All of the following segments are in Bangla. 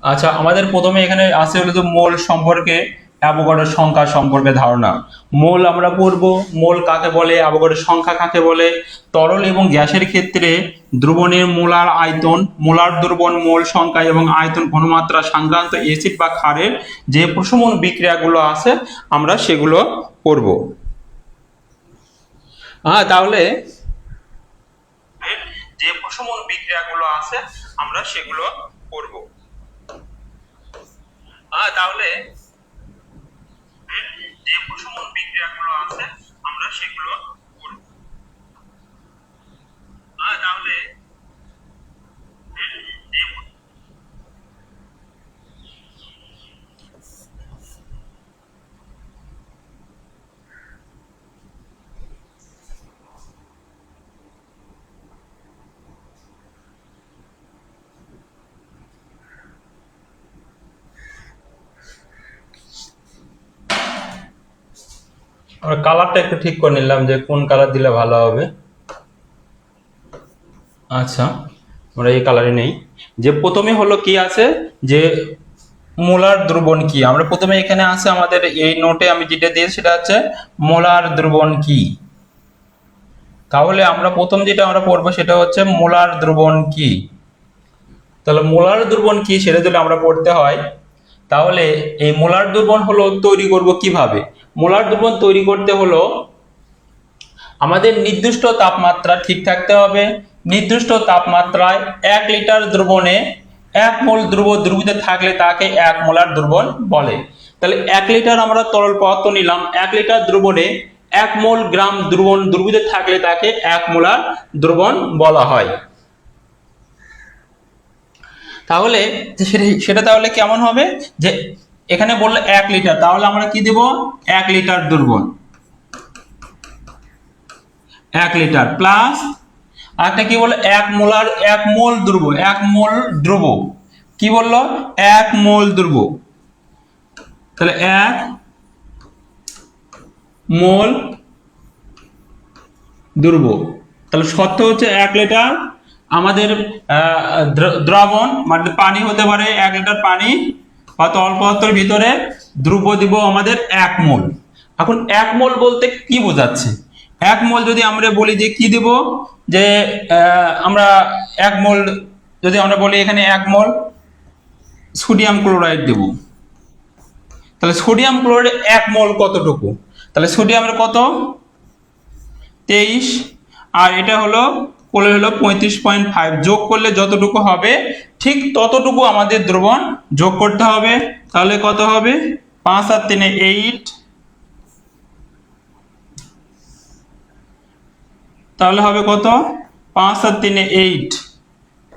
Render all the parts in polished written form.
আচ্ছা, আমাদের প্রথমে এখানে আছে হলো তো মোল সম্পর্কে, অ্যাভোগাড্রোর সংখ্যা সম্পর্কে ধারণা। মোল আমরা পড়বো, মোল কাকে বলে, অ্যাভোগাড্রোর সংখ্যা কাকে বলে, তরল এবং গ্যাসের ক্ষেত্রে দ্রবণের মোলার আয়তন, মোলার দ্রবণ, মোল সংখ্যা এবং আয়তন, ঘনমাত্রা সংক্রান্ত অ্যাসিড বা ক্ষারের যে প্রশমন বিক্রিয়াগুলো আছে আমরা সেগুলো পড়বো। তাহলে যে প্রশমন বিক্রিয়াগুলো আছে আমরা সেগুলো পড়বো। তাহলে যে প্রশমন বিক্রিয়াগুলো আছে আমরা সেগুলো করব। তাহলে আমরা কালারটা একটু ঠিক করে নিলাম যে কোন কালার দিলে ভালো হবে। আচ্ছা, আমরা এই কালারে নেই। যে প্রথমে হলো কি আছে যে মোলার দ্রবণ কি, আমরা প্রথমে এখানে আছে আমাদের এই নোটে আমি যেটা দিয়েছি সেটা হচ্ছে মোলার দ্রবণ কি। তাহলে আমরা প্রথম যেটা আমরা পড়বো সেটা হচ্ছে মোলার দ্রবণ কি। তাহলে মোলার দ্রবণ কি সেটা যদি আমরা পড়তে হয়, তাহলে এই মোলার দ্রবণ হলো তৈরি করব কিভাবে। মোলার দ্রবণ তৈরি করতে হলো আমাদের নির্দিষ্ট তাপমাত্রা ঠিক থাকতে হবে। নির্দিষ্ট তাপমাত্রায় 1 লিটার দ্রবণে 1 মোল দ্রবীভূত থাকলে তাকে 1 মোলার দ্রবণ বলে। তাহলে 1 লিটার আমরা তরল পদার্থ নিলাম, 1 লিটার দ্রবণে 1 মোল গ্রাম দ্রবীভূত থাকলে তাকে 1 মোলার দ্রবণ বলা হয়। তাহলে সেটা তাহলে কেমন হবে যে এখানে বললে 1 লিটার, তাহলে আমরা কি দেব 1 লিটার দ্রবণ, 1 লিটার প্লাস আরেকটা কি বললো 1 মোলার 1 মোল দ্রব, 1 মোল দ্রব কি বললো 1 মোল দ্রব। তাহলে 1 মোল দ্রব, তাহলে শর্ত হচ্ছে 1 লিটার আমাদের দ্রবণ মানে পানি হতে পারে, 1 লিটার পানি বা তরল পদার্থের ভিতরে দ্রব্য দিব আমাদের 1 মোল। এখন 1 মোল বলতে কি বোঝাচ্ছে, 1 মোল যদি আমরা বলি যে কি দিব যে আমরা 1 মোল যদি আমরা বলি এখানে 1 মোল সোডিয়াম ক্লোরাইড দেব, তাহলে সোডিয়াম ক্লোরাইড 1 মোল কতটুকু, তাহলে সোডিয়ামের কত 23 আর এটা হলো ক্লোরাইড হলো 35.5, যোগ করলে যতটুকু হবে ঠিক ততটুকু আমাদের দ্রবণ যোগ করতে হবে। তাহলে কত হবে 5 আর 3 8, তাহলে হবে কত 5 আর 3 8,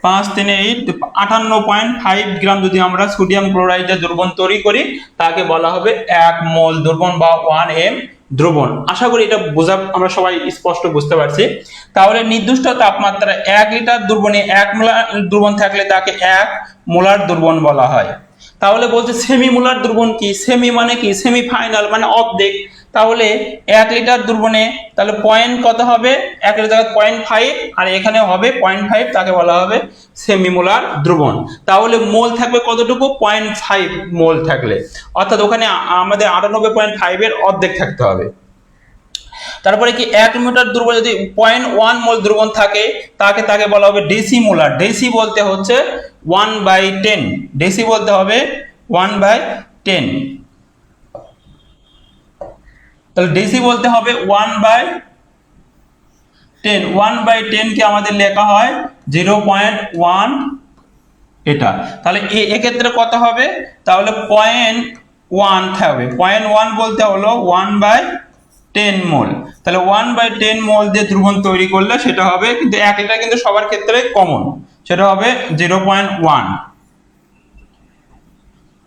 5 3 8 58.5 গ্রাম যদি আমরা সোডিয়াম ক্লোরাইডের দ্রবণ তৈরি করি তাকে বলা হবে 1 মোল দ্রবণ বা 1 m দ্রবণ। আশা করি এটা বোঝা আমরা সবাই স্পষ্ট বুঝতে পারছি। তাহলে নির্দিষ্ট তাপমাত্রায় 1 লিটার দ্রবণে 1 মোলার দ্রবণ থাকলে তাকে 1 মোলার দ্রবণ বলা হয়। তাহলে বলছে সেমি মোলার দ্রবণ কি, সেমি মানে কি সেমি ফাইনাল মানে অর্ধেক। তাহলে 1 লিটার দ্রবণে তাহলে পয়েন্ট কত হবে 1 লিটার 0.5 আর এখানে হবে 0.5, তাকে বলা হবে সেমি মোলার দ্রবণ। তাহলে মোল থাকবে কতটুকু 0.5 মোল থাকলে, অর্থাৎ ওখানে আমাদের 98.5 এর অর্ধেক থাকতে হবে। তারপরে কি 1 মিটার দ্রবণ যদি 0.1 মোল দ্রবণ থাকে তাকে বলা হবে ডেসিমোলার। ডেসি বলতে হচ্ছে 1/10, ডেসি বলতে হবে 1/10, তাহলে ডেসি বলতে হবে 1/10, 1/10 কে আমাদের লেখা হয় 0.1 এটা। তাহলে এক্ষেত্রে কত হবে তাহলে 0.1 থাকবে, 0.1 বলতে হলো 1/10 মোল। তাহলে 1/10 মোল দিয়ে দ্রবণ তৈরি করলে সেটা হবে, কিন্তু এটা কিন্তু সবার ক্ষেত্রে কমন, সেটা হবে 0.1।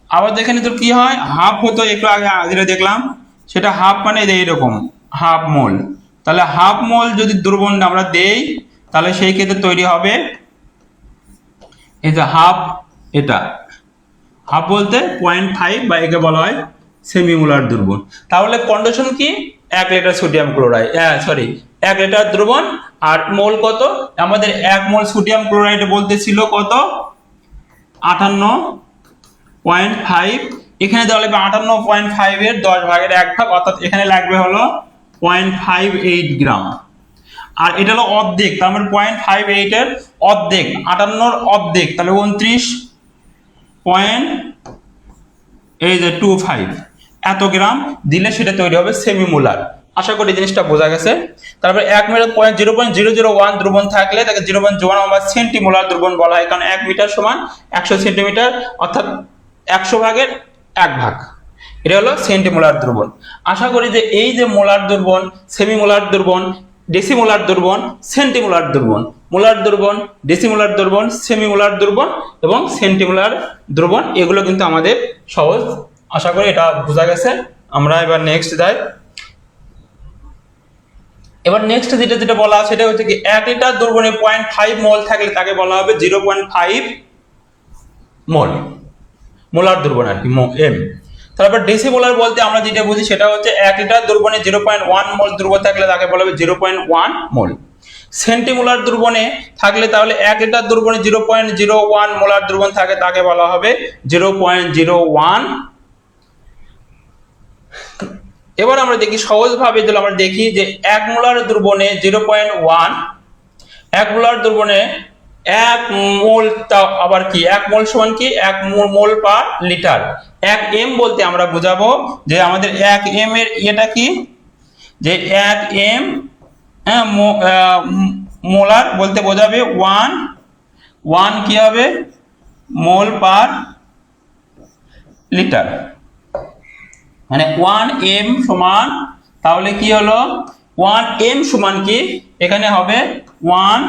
আবার দেখেন তো কি হয় হাফ হতো একটু আগে যেটা দেখলাম, সেটা হাফ মানে এইরকম হাফ মোল। তাহলে হাফ মোল যদি দ্রবণ আমরা দেই তাহলে সেই ক্ষেত্রে তৈরি হবে এই যে হাফ, এটা হাফ বলতে 0.5 বা একে বলা হয় সেমিমোলার দ্রবণ। তাহলে কন্ডিশন কি 1 লিটার সোডিয়াম ক্লোরাইড, 1 লিটার দ্রবণ আর মোল কত আমাদের 1 মোল সোডিয়াম ক্লোরাইড বলতে ছিল কত 58 0.5, এখানে দেওয়া লাগবে 58.5 এর 10 ভাগের 1 ভাগ, অর্থাৎ এখানে লাগবে হলো 0.58 গ্রাম। আর এটা হলো অর্ধেক, তার মানে 0.58 এর অর্ধেক, 58 এর অর্ধেক, তাহলে 29.25 এত গ্রাম দিলে সেটা তৈরি হবে সেমিমোলার। আশা করি জিনিসটা বোঝা গেছে। তারপরে 1 মিটার 0.001 দ্রবণ থাকলে তাকে 0.01 বা সেন্টিমোলার দ্রবণ বলা হয়, কারণ 1 মিটার সমান 100 সেন্টিমিটার, অর্থাৎ 100 ভাগের 1 ভাগ, এটা হলো সেন্টিমোলার দ্রবণ। আশা করি যে এই যে মোলার দ্রবণ, সেমিমোলার দ্রবণ, ডেসিমোলার দ্রবণ, সেন্টিমোলার দ্রবণ, মোলার দ্রবণ, ডেসিমোলার দ্রবণ, সেমিমোলার দ্রবণ এবং সেন্টিমোলার দ্রবণ, এগুলো কিন্তু আমাদের সহজ। আশা করি এটা বোঝা গেছে। আমরা এবার নেক্সট যাই। এবার নেক্সট যেটা বলা আছে সেটা হচ্ছে কি 1 লিটার দ্রবণে 0.5 মোল থাকলে তাকে বলা হবে 0.5 মোল, মোলার দ্রবণ আর কি, এম। তারপর ডেসিমোলার বলতে আমরা যেটা বুঝি সেটা হচ্ছে 1 লিটার দ্রবণে 0.1 মোল দ্রবণ থাকলে তাকে বলা হবে 0.1 মোল। সেন্টিমোলার দ্রবণে থাকলে তাহলে 1 লিটার দ্রবণে 0.01 মোলার দ্রবণ থাকে তাকে বলা হবে 0.01। এবার আমরা দেখি সহজভাবে, যদি আমরা দেখি যে 1 মোলার দ্রবণে 0.1, 1 মোলার দ্রবণে 1 মোল, তাও আবার কি 1 মোল সমান কি 1 মোল পার লিটার। 1 এম বলতে আমরা বোঝাবো যে আমাদের 1 এম এর এটা কি, যে 1 এম মোলার বলতে বোঝাবে 1 কি হবে মোল পার লিটার, মানে 1 এম সমান, তাহলে কি হলো 1 এম সমান কি এখানে হবে 1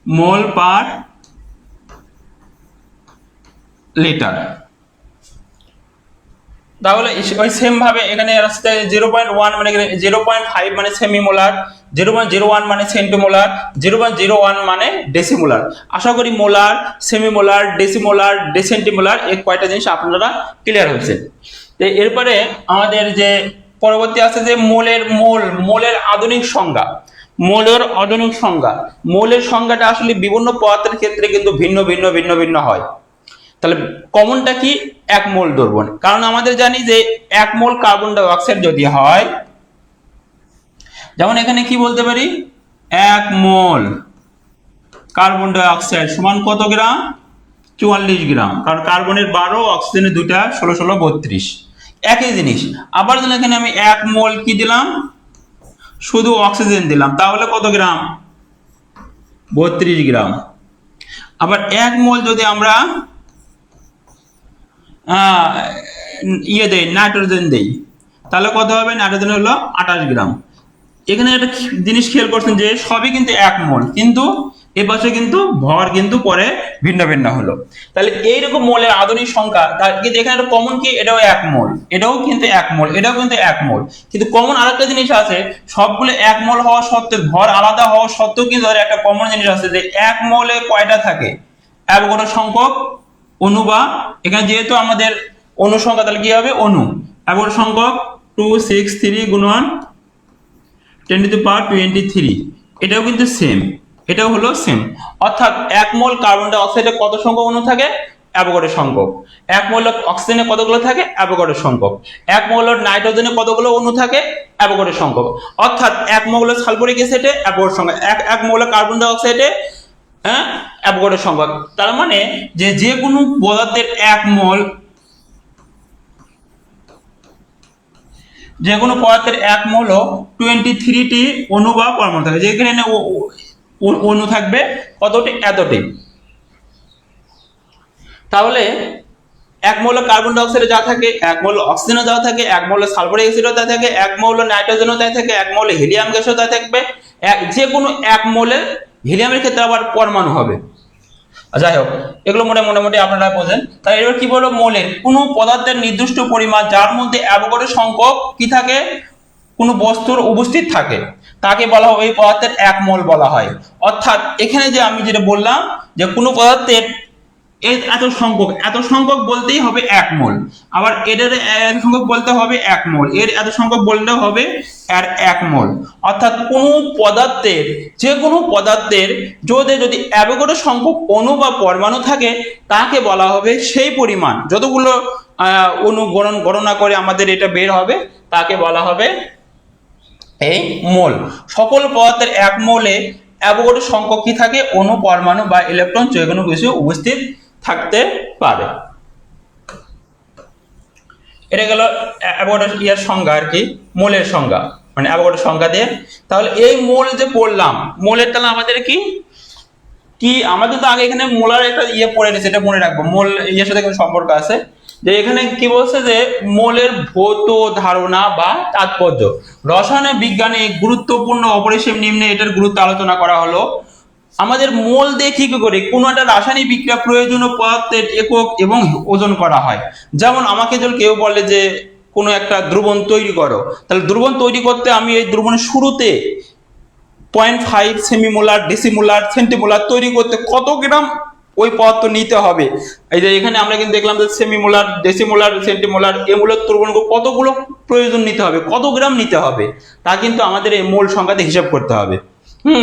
মোল পার লিটার। তাহলে ওই সেম ভাবে এখানে আসছে 0.1 মানে 0.5 মানে সেমিমোলার, 0.01 মানে সেন্টিমোলার, 0.01 মানে ডেসিমোলার। আশা করি মোলার, সেমিমোলার, ডেসিমোলার, ডেসেন্টিমোলার এই কয়টা জিনিস আপনারা ক্লিয়ার হয়েছে। তো এরপরে আমাদের যে পরবর্তী আছে যে মোলের আধুনিক সংজ্ঞা। মোলের আধুনিক সংজ্ঞা, মোলের সংজ্ঞাটা আসলে বিভিন্ন পদার্থের ক্ষেত্রে কিন্তু ভিন্ন ভিন্ন হয়। তাহলে কমনটা কি 1 মোল দ্রবণ, কারণ আমাদের জানি যে 1 মোল কার্বন ডাই অক্সাইড যদি হয়, যেমন এখানে কি বলতে পারি 1 মোল কার্বন ডাই অক্সাইড সমান কত গ্রাম 44 গ্রাম, কারণ কার্বনের 12, অক্সিজেনের 2টা 16 16 32, একই জিনিস। আবার যদি এখানে আমি 1 মোল কি দিলাম শুধু অক্সিজেন দিলাম, তাহলে কত গ্রাম 32 গ্রাম। আবার 1 মোল যদি আমরা দেই নাইট্রোজেন দেই, তাহলে কত হবে, নাইট্রোজেন হলো 28 গ্রাম। এখানে একটা জিনিস খেয়াল করছেন যে সবই কিন্তু 1 মোল, কিন্তু এ পাশে কিন্তু ভর কিন্তু পরে ভিন্ন হলো। তাহলে এইরকম মোলের আধুনিক সংখ্যা, তার কিন্তু এখানে একটা কমন কি, এটাও 1 মোল, এটাও কিন্তু 1 মোল, এটাও কিন্তু 1 মোল, কিন্তু কমন আরেকটা জিনিস আছে, সবগুলো 1 মোল হওয়া সত্ত্বেও, ভর আলাদা হওয়া সত্ত্বেও কিন্তু একটা কমন জিনিস আছে যে 1 মোলে কয়টা থাকে অ্যাভোগাড্রো সংখ্যক অণু, বা এখানে যেহেতু আমাদের অণু সংখ্যা তাহলে কি হবে অণু, অ্যাভোগাড্রো সংখ্যক 263 গুণন 10⁻23, এটাও কিন্তু সেম, এটাও হলো সেম। অর্থাৎ 1 মোল কার্বন ডাই অক্সাইডে কত সংখ্যক অণু থাকে অ্যাভোগাড্রো সংখ্যক, 1 মোল অক্সিজেনে কতগুলো থাকে অ্যাভোগাড্রো সংখ্যক, 1 মোল নাইট্রোজেনে কতগুলো অণু থাকে অ্যাভোগাড্রো সংখ্যক, অর্থাৎ 1 মোল সালফিউরিক অ্যাসিডে অ্যাভোগাড্রো সংখ্যা, 1 মোল কার্বন ডাই অক্সাইডে অ্যাভোগাড্রো সংখ্যা। তার মানে যে কোনো পদার্থের 1 মোল, যে কোনো পদার্থের 1 মোল 23টি অণু বা পরমাণু থাকে, যেখানে অণু থাকবে কতটি এতটি। তাহলে 1 মোল কার্বন ডাই অক্সাইডে যা থাকে, 1 মোল অক্সিজেনও যা থাকে, 1 মোল সালফারিক অ্যাসিডও যা থাকে, 1 মোল নাইট্রোজেনও যা থাকে, 1 মোল হিলিয়াম গ্যাসও যা থাকবে, যে কোনো 1 মোলে হিলিয়ামের ক্ষেত্রে আবার পরমাণু হবে। যাই হোক, এগুলো মোটামুটি আপনারা বোঝেন। তাই এবার কি বলবো, মোলের কোনো পদার্থের নির্দিষ্ট পরিমাণ যার মধ্যে অ্যাভোগাড্রো সংখ্যক কি থাকে, কোনো বস্তুর উপস্থিত থাকে, তাকে বলা হয় ওই পদার্থের 1 মোল বলা হয়। অর্থাৎ এখানে যে আমি যেটা বললাম যে কোনো পদার্থের এত সংখ্যক বলতেই হবে 1 মোল। আবার এদের এত সংখ্যক বলতে হবে 1 মোল, এর এত সংখ্যক বলতে হবে এর 1 মোল। অর্থাৎ যে কোনো পদার্থের যদি অ্যাভোগাড্রো সংখ্যক অণু বা পরমাণু থাকে, তাকে বলা হবে সেই পরিমাণ যতগুলো অণু গণনা করে আমাদের এটা বের হবে, তাকে বলা হবে এই মোল। সকল পদার্থের 1 মোলে অ্যাভোগাড্রো সংখ্যক কি থাকে, অণু, পরমাণু বা ইলেকট্রন যে কোনো কিছু উপস্থিত থাকতে পারে। এটা গেল অ্যাভোগাড্রো ইয়ার সংজ্ঞা আর কি, মোলের সংজ্ঞা, মানে অ্যাভোগাড্রো সংজ্ঞা দিয়ে। তাহলে এই মোল যে পড়লাম, মোলের তাহলে আমাদের কি কি আমাদের তো আগে এখানে মোলার একটা পড়ে গেছে, এটা মনে রাখবো, মোল ইয়ের সাথে কোনো সম্পর্ক আছে। যে এখানে কি বলছে যে মোলের ভৌত ধারণা বা তাৎপর্য। রসায়ন বিজ্ঞানে গুরুত্বপূর্ণ অপরিসীম নিম্নে এটার গুরুত্ব আলোচনা করা হলো। আমাদের মোল দিয়ে কি করে কোনো একটা রাসায়নিক বিক্রিয়া প্রয়োজনীয় পদার্থের একক এবং ওজন করা হয়। যেমন আমাকে যদি কেউ বলে যে কোনো একটা দ্রবণ তৈরি করো, তাহলে দ্রবণ তৈরি করতে আমি এই দ্রবণের শুরুতে 0.5 সেমিমোলার, ডেসিমোলার, সেন্টিমোলার তৈরি করতে কত গ্রাম ওই পদার্থ নিতে হবে। এই যে এখানে আমরা কিন্তু দেখলাম যে সেমিমোলার, ডেসিমোলার, সেন্টিমোলার এগুলোর দ্রবণ কতগুলো প্রয়োজন নিতে হবে, কত গ্রাম নিতে হবে, তা কিন্তু আমাদের এই মোল সংখ্যাতে হিসাব করতে হবে।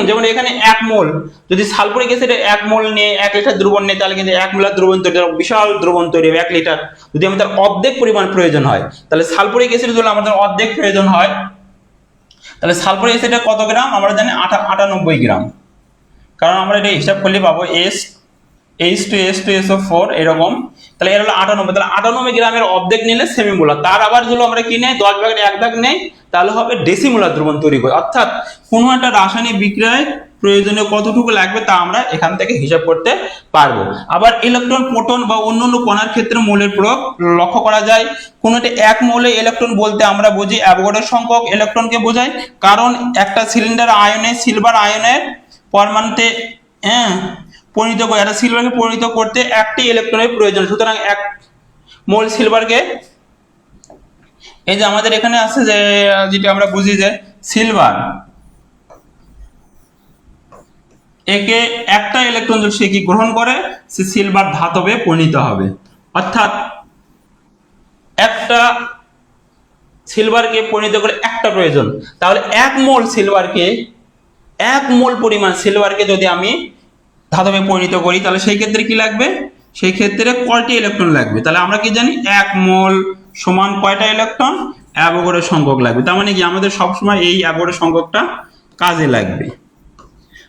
যেমন এখানে 1 মোল, যদি সালফুরিক অ্যাসিডের 1 মোল নিয়ে 1 লিটার দ্রবণ নেই, তাহলে কিন্তু 1 মোলার দ্রবণ তৈরি হবে, বিশাল দ্রবণ তৈরি হবে 1 লিটার। যদি আমাদের অর্ধেক পরিমাণ প্রয়োজন হয়, তাহলে সালফুরিক অ্যাসিড যদি আমাদের অর্ধেক প্রয়োজন হয়, তাহলে সালফুরিক অ্যাসিডের কত গ্রাম আমরা জানি 98 গ্রাম। কারণ আমরা এটা হিসাব করলে পাবো H2SO4 এরকম। তাহলে এর হলো 98, তাহলে 98 গ্রামের অর্ধেক নিলে সেমিমোলার, তার আবার যদি আমরা কি নেই 10 ভাগের 1 ভাগ নেই, তাহলে হবে ডেসিমোলার দ্রবণ তৈরি করে। অর্থাৎ কোনো একটা রাসায়নিক বিক্রিয়ায় প্রয়োজনীয় কতটুকু লাগবে তা আমরা এখান থেকে হিসাব করতে পারবো। আবার ইলেকট্রন, প্রোটন বা অন্যান্য কণার ক্ষেত্রে মোলের প্রয়োগ লক্ষ্য করা যায়। কোনো একটা 1 মোলে ইলেকট্রন বলতে আমরা বুঝি অ্যাভোগাড্রো সংখ্যক ইলেকট্রনকে বোঝায়, কারণ একটা সিলিন্ডার আয়নে সিলভার আয়নের পরমাণুতে পরিণত করে, একটা সিলভারকে পরিণত করতে 1টি ইলেকট্রনের প্রয়োজন। সুতরাং 1 মোল সিলভারকে, এই যে আমাদের এখানে আছে যে যেটা আমরা বুঝি যে সিলভার, একে একটা ইলেকট্রন যদি সে কি গ্রহণ করে, সে সিলভার ধাতবে পরিণত হবে। অর্থাৎ একটা সিলভারকে পরিণত করে একটা প্রয়োজন। তাহলে 1 মোল সিলভারকে, 1 মোল পরিমাণ সিলভারকে যদি আমি ধাতবে পরিণত করি, তাহলে সেই ক্ষেত্রে কি লাগবে, সেই ক্ষেত্রে কয়টি ইলেকট্রন লাগবে। তাহলে আমরা কি জানি 1 মোল সমান কয়টা ইলেকট্রন, অ্যাভোগাড্রো সংখ্যক লাগবে। তার মানে কি আমাদের সবসময় এই অ্যাভোগাড্রো সংখ্যকটা কাজে লাগবে।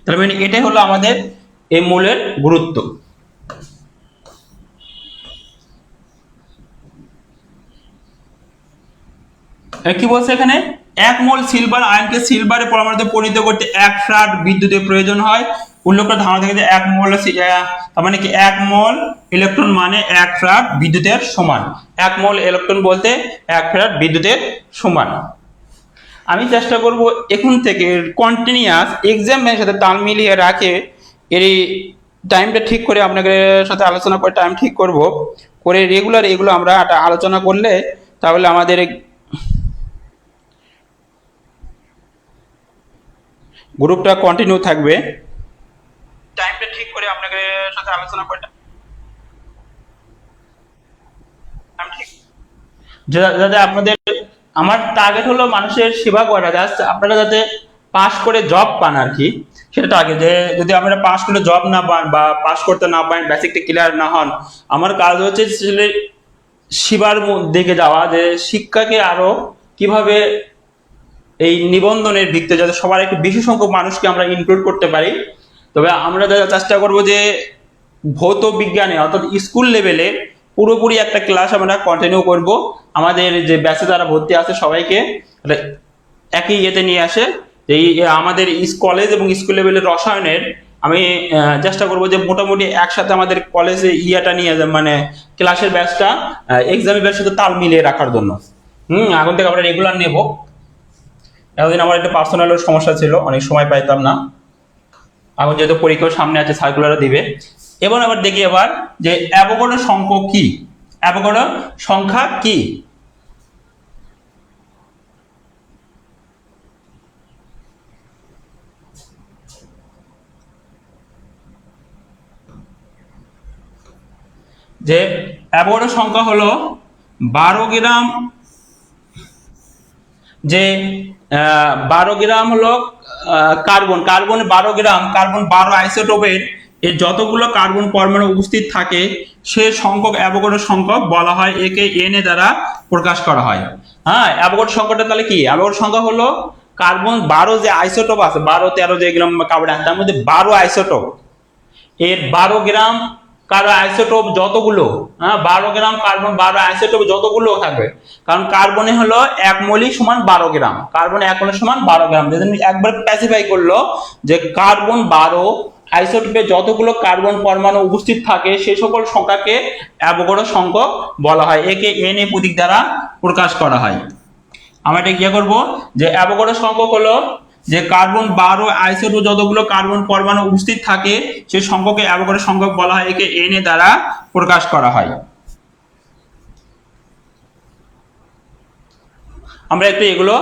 তার মানে এটাই হলো আমাদের এই মোলের গুরুত্ব। কি বলছে এখানে, 1 মোল সিলভার আয়নকে সিলভারের পরমাণুতে পরিণত করতে 1 ফ্যারাড বিদ্যুতের প্রয়োজন হয়। উল্লেখ করে ধারণা থেকে যে 1 মোল, তার মানে কি 1 মোল ইলেকট্রন মানে 1 ফ্যারাড বিদ্যুতের সমান। 1 মোল ইলেকট্রন বলতে 1 ফ্যারাড বিদ্যুতের সমান। আমি চেষ্টা করব এখন থেকে কন্টিনিউয়াস এক্সামের সাথে তাল মিলিয়ে রাখে এর টাইমটা ঠিক করে আপনাদের সাথে আলোচনা করে টাইম ঠিক করব, করে রেগুলার এগুলো আমরা আলোচনা করলে তাহলে আমাদের গ্রুপটা কন্টিনিউ থাকবে। টাইমটা ঠিক করে আপনাদের সাথে আলোচনা করে যাতে আপনাদের, আমার টার্গেট হলো মানুষের সেবা করা, জাস্ট আপনারা যাতে পাস করে জব পান আর কি, সেটা টার্গেট। যে যদি আপনারা পাস করে জব না পান বা পাস করতে না পারেন, বেসিকটা ক্লিয়ার না হন, আমার কাজ হচ্ছে সেবার দিকে যাওয়া, যে শিক্ষাকে আরো কিভাবে এই নিবন্ধনের ভিত্তিতে যাতে সবার একটু বেশি সংখ্যক মানুষকে আমরা ইনক্লুড করতে পারি। তবে আমরা চেষ্টা করব যে ভৌত বিজ্ঞানে অর্থাৎ স্কুল লেভেলে পুরোপুরি একটা ক্লাস আমরা কন্টিনিউ করব। আমাদের যে ব্যাচে যারা ভর্তি আছে সবাইকে একই ইয়েতে নিয়ে আসে, এই আমাদের কলেজ এবং স্কুল লেভেলের রসায়নের আমি চেষ্টা করব যে মোটামুটি একসাথে আমাদের কলেজে ইয়েটা নিয়ে মানে ক্লাসের ব্যাচটা এক্সামের ব্যাচের সাথে তাল মিলিয়ে রাখার জন্য। এখন থেকে আমরা রেগুলার নেব। এতদিন আমার একটা পার্সোনাল সমস্যা ছিল, অনেক সময় পাইতাম না। এখন যেহেতু পরীক্ষার সামনে আছে, সার্কুলার দিবে। এবার আবার দেখি এবার যে অ্যাভোগাড্রো সংখ্যক কি, অ্যাভোগাড্রো সংখ্যা কি। যে অ্যাভোগাড্রো সংখ্যা হলো 12 গ্রাম, যে 12 গ্রাম হলো কার্বন 12 গ্রাম, কার্বন 12 আইসোটোপের এর যতগুলো কার্বন পরমাণু উপস্থিত থাকে সে সংখ্যক অ্যাভোগাড্রো সংখ্যক বলা হয়, একে এন এ দ্বারা প্রকাশ করা হয়। হ্যাঁ, অ্যাভোগাড্রো সংখ্যাটা তাহলে কি? অ্যাভোগাড্রো সংখ্যা হলো কার্বন 12 যে আইসোটোপ আছে, 12 13 যেগুলো কার্বন আছে তার মধ্যে 12 আইসোটোপ, এর 12 গ্রাম কার্বন আইসোটোপ যতগুলো, 12 গ্রাম কার্বন 12 আইসোটোপ যতগুলো থাকবে, কারণ কার্বনে হলো 1 মৌলিক সমান 12 গ্রাম, কার্বন 1 মৌলিক সমান 12 গ্রাম, যেদিন একবার স্পেসিফাই করলো যে কার্বন 12 আইসোটোপে যতগুলো কার্বন পরমাণু উপস্থিত থাকে সেই সকল সংখ্যাকে অ্যাভোগাড্রো সংখ্যক বলা হয়, একে এন এ প্রতীক দ্বারা প্রকাশ করা হয়। আমরা এটা কি করব, যে অ্যাভোগাড্রো সংখ্যক হলো যে কার্বন 12 আইসোটোপ যতগুলো কার্বন পরমাণু উপস্থিত থাকে সেই সংখ্যাকে অ্যাভোগাড্রো সংখ্যক বলা হয়, একে এন এ দ্বারা প্রকাশ করা হয়। আমরা একটু এগুলো